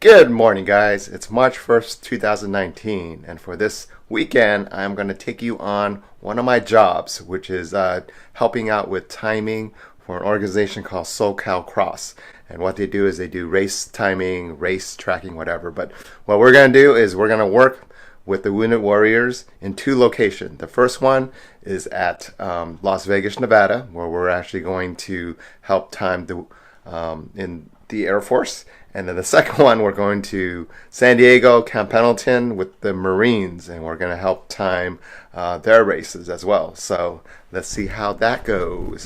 Good morning, guys. It's March 1st, 2019, and for this weekend, I'm going to take you on one of my jobs, which is helping out with timing for an organization called SoCal Cross. And what they do is they do race timing, race tracking, whatever. But what we're going to do is we're going to work with the Wounded Warriors in two locations. The first one is at Las Vegas, Nevada, where we're actually going to help time in the Air Force. And then the second one, we're going to San Diego, Camp Pendleton with the Marines, and we're going to help time their races as well. So let's see how that goes.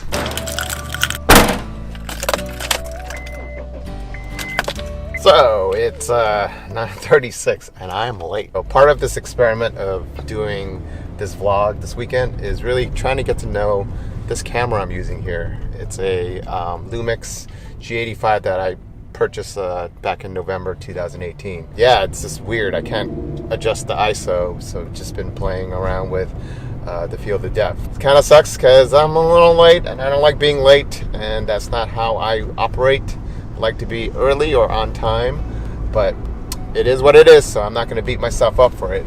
So it's 9:36 and I'm late. So part of this experiment of doing this vlog this weekend is really trying to get to know this camera I'm using here. It's a Lumix G85 that I purchased back in November 2018. Yeah, it's just weird. I can't adjust the ISO, so I've just been playing around with the field of depth. It kind of sucks because I'm a little late and I don't like being late, and that's not how I operate. I like to be early or on time, but it is what it is, so I'm not going to beat myself up for it.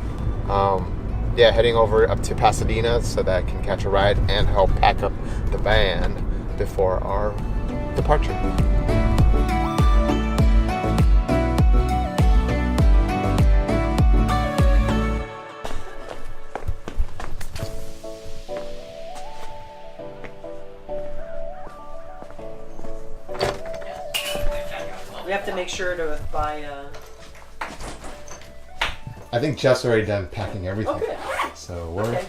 Yeah, heading over up to Pasadena so that I can catch a ride and help pack up the van before our departure. We have to make sure to buy. I think Jeff's already done packing everything. Okay. So we're. Okay.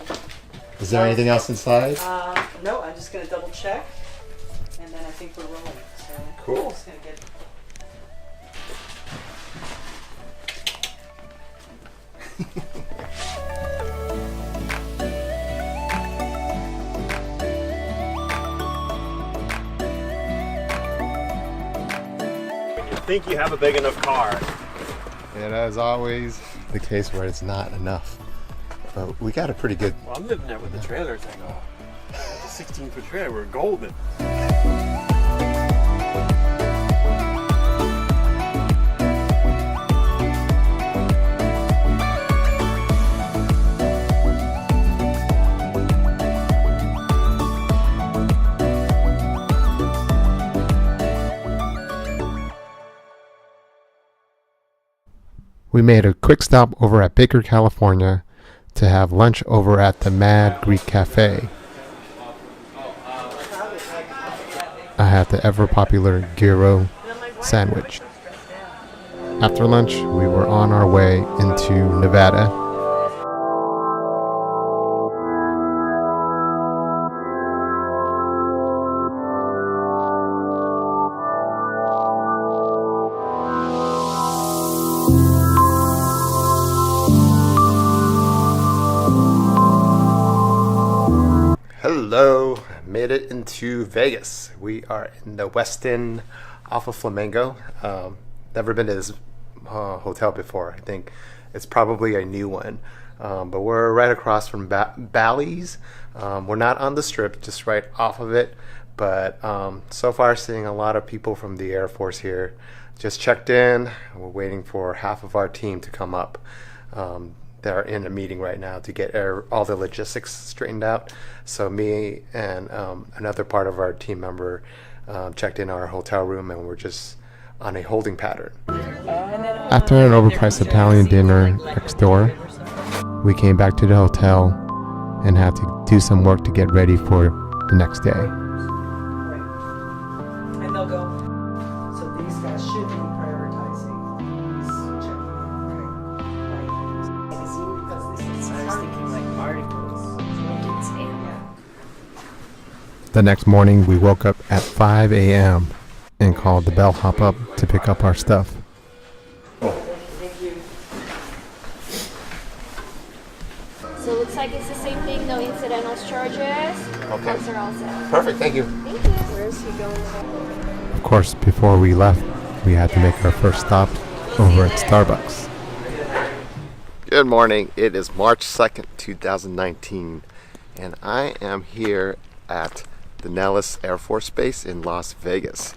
Is there anything else inside? No, I'm just gonna double check, and then I think we're rolling. So Cool. I'm just gonna get. Think you have a big enough car. Yeah, that is always the case where it's not enough. But we got a pretty good. Well, I'm living there with the trailer. It's like, oh, it's a 16-foot trailer. We're golden. We made a quick stop over at Baker, California to have lunch over at the Mad Greek Cafe. I had the ever popular gyro sandwich. After lunch, we were on our way into Nevada. Hello, I made it into Vegas. We are in the West End off of Flamingo. Never been to this hotel before. I think it's probably a new one. But we're right across from Bally's. We're not on the strip, just right off of it. But so far seeing a lot of people from the Air Force here. Just checked in. We're waiting for half of our team to come up. They're in a meeting right now to get all the logistics straightened out. So me and another part of our team member checked in our hotel room, and we're just on a holding pattern. After an overpriced Italian dinner next door, we came back to the hotel and had to do some work to get ready for the next day. Right. And they'll go. So these guys should be prioritizing these checking. Right. Because this is. I was thinking like articles. The next morning, we woke up at 5 a.m. and called the bellhop up to pick up our stuff. Thank you. So it looks like it's the same thing, no incidentals charges. Okay. Those are all set. Perfect, thank you. Thank you. Where is he going? Of course, before we left, we had to make our first stop over at Starbucks. Good morning. It is March 2nd, 2019, and I am here at the Nellis Airforce Base in Las Vegas.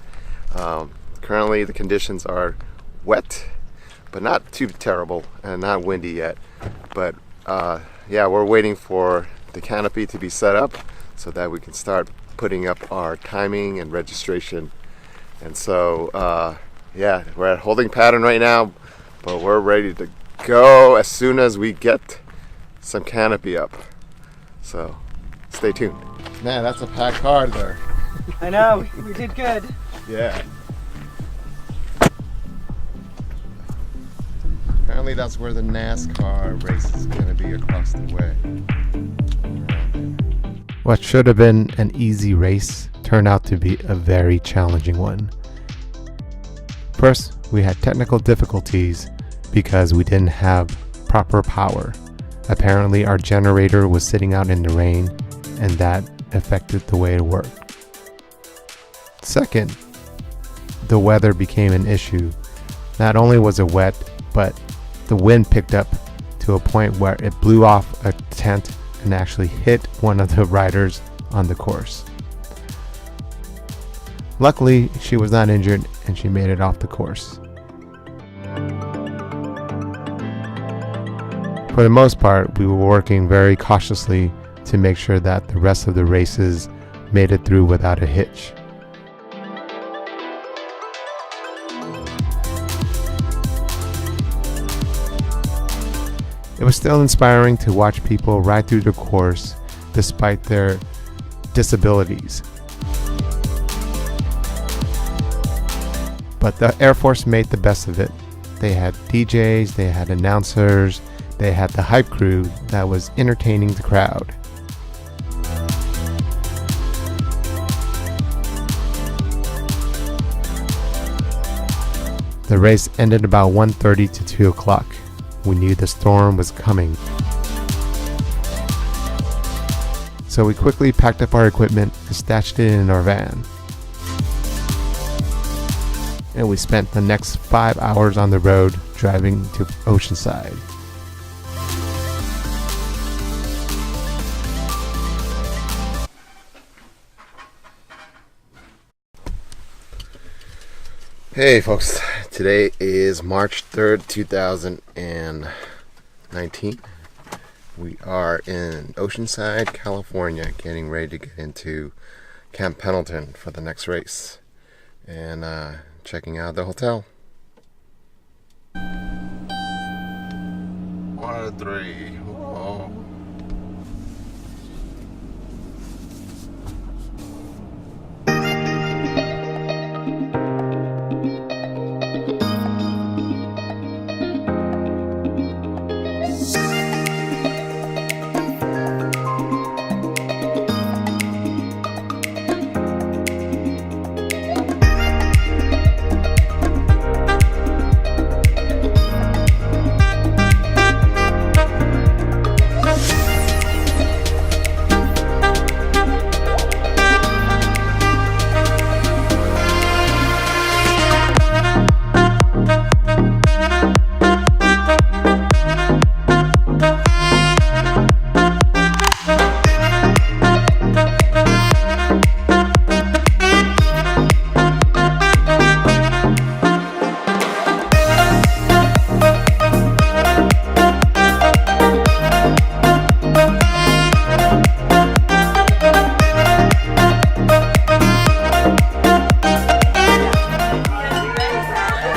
Currently, the conditions are wet but not too terrible and not windy yet. But yeah, we're waiting for the canopy to be set up so that we can start putting up our timing and registration. And so yeah, we're at holding pattern right now, but we're ready to go as soon as we get some canopy up. So stay tuned. Man, that's a packed car there. I know, we did good. Yeah. Apparently that's where the NASCAR race is going to be across the way. What should have been an easy race turned out to be a very challenging one. First, we had technical difficulties because we didn't have proper power. Apparently our generator was sitting out in the rain, and that affected the way it worked. Second, the weather became an issue. Not only was it wet, but the wind picked up to a point where it blew off a tent and actually hit one of the riders on the course. Luckily, she was not injured and she made it off the course. For the most part, we were working very cautiously to make sure that the rest of the races made it through without a hitch. It was still inspiring to watch people ride through the course despite their disabilities. But the Air Force made the best of it. They had DJs, they had announcers, they had the hype crew that was entertaining the crowd. The race ended about 1:30 to 2 o'clock. We knew the storm was coming. So we quickly packed up our equipment and stashed it in our van. And we spent the next 5 hours on the road driving to Oceanside. Hey folks, today is March 3rd, 2019. We are in Oceanside, California, getting ready to get into Camp Pendleton for the next race. And checking out the hotel. 1 out of 3. Oh.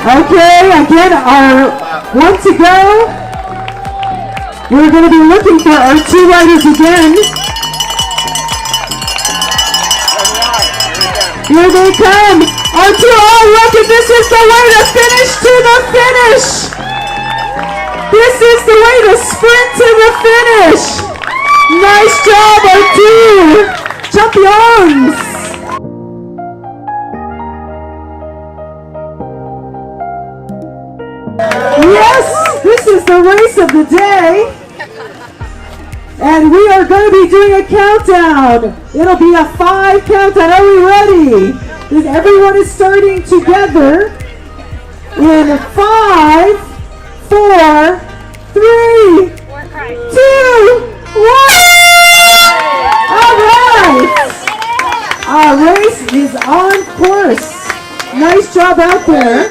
Okay, again, our one to go. We're going to be looking for our 2 riders again. Here they come. Our 2, oh look, and this is the way to finish to the finish. This is the way to sprint to the finish. Nice job, our 2 champions. Yes, this is the race of the day. And we are going to be doing a countdown. It'll be a 5 countdown. Are we ready? Everyone is starting together in 5, 4, 3, 2, 1. All right. Our race is on course. Nice job out there.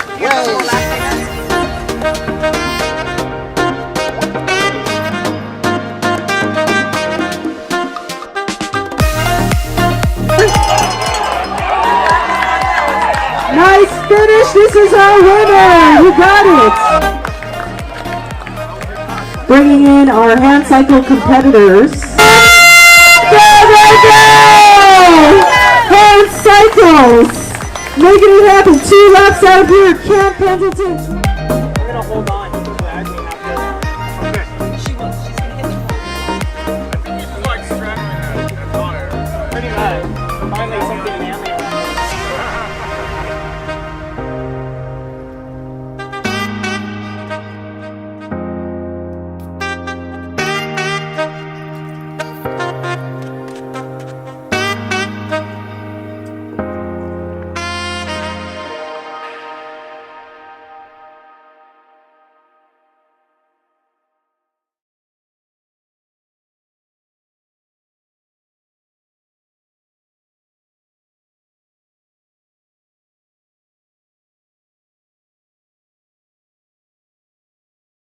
bringing in our hand cycle competitors. There they go! Hand cycles! Making it happen. 2 laps out of here, Camp Pendleton. We're gonna hold on.